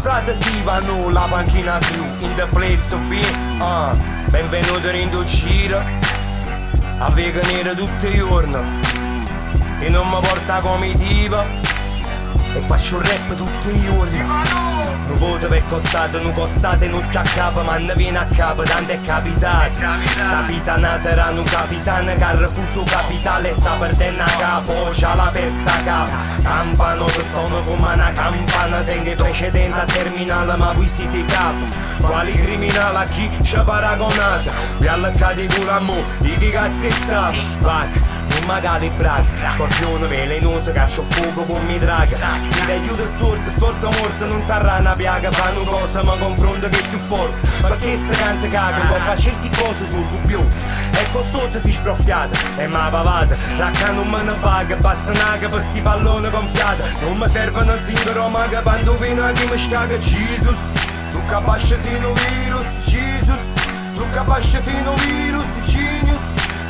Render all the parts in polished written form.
Frate Tivano, la panchina crew, in the place to be. Benvenuto in giro, a venire tutti i giorni e non mi porta comitiva e faccio rap tutti i giorni. Non voto per costate, non costate, non c'è a capo, ma ne viene a capo, tanto è capitato. Capitanata era un capitano che ha refuso capitale, sta perdendo a capo, c'ha la persa capa. Campano che stanno come una campana, tengo precedente a terminale, ma voi siete capo. Quali criminali a chi ci paragonate? Vi allacate di culo a mo, di chi cazzo è stato? Vac, non magari bracca, scorpione velenoso, caccio fuoco con mi draga. Si ti aiuta storta morta, non sarà una piaga. Fanno cosa, ma confronto che è più forte. Perché sta canta caga, tocca certi cose sono dubbiose. È costosa si sbroffiata, e ma pavata. Racca non me ne fa, che basta naga per sti pallone gonfiata. Non mi servono zingaro, ma che quando viene a chi mi scaga. Jesus, tu capace fino virus, Jesus, tu capace fino virus, genius.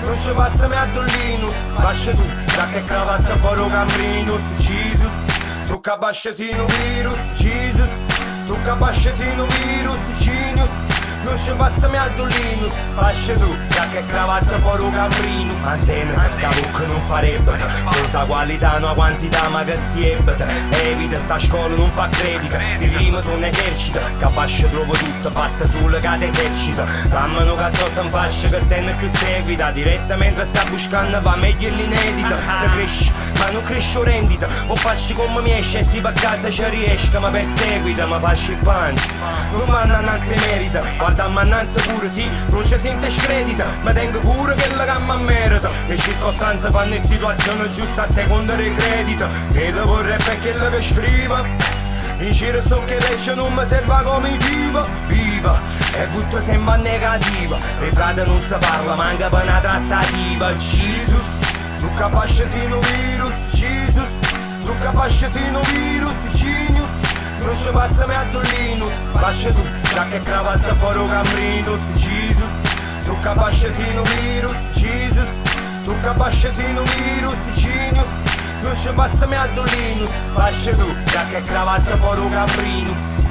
Non ci passa me a Dollinus, lascia tu, giacca e cravatta fuori Cambrinus, Jesus, tu capace fino virus, Jesus, tu capace fino virus, genius. Non ci passa me a Dollinus, lascia tu, giacca e cravatta fuori Cambrinus. Antenne, che non farebbe, molta qualità, no quantità, ma che si ebbete. Evita sta scuola, non fa credito, si rima su un esercito, capace trovo tutto, passa sulle cate esercito. Rammano cazzotto in fascia che tenne più seguita, diretta mentre sta buscando va meglio l'inedita. Se cresci, ma non cresce rendita, o facci come mi esce e si per casa ci riesca, ma perseguita, ma facci il panzo. Non vanno annanzi merita, guarda mannanza pure sì, non ci sente scredita, ma tengo pure che la gamma merita. Le circostanze fanno in situazione giusta a seconda dei crediti. Che vorrebbe che la che scriva in giro so che l'esce non mi serve comitiva. Viva, e tutto sembra negativa. Dei frate non si parla, manca per una trattativa. Jesus, tu capace fino virus, Jesus, tu capace fino virus, genius. Non ci passa me a Dollinus, lascia tu, giacca e cravatta fuori Cambrinus, Jesus, tu capace fino virus, Jesus, tu capace fino virus, genius. Non ci passa me a Dollinus, lascia tu, giacca e cravatta fuori Cambrinus.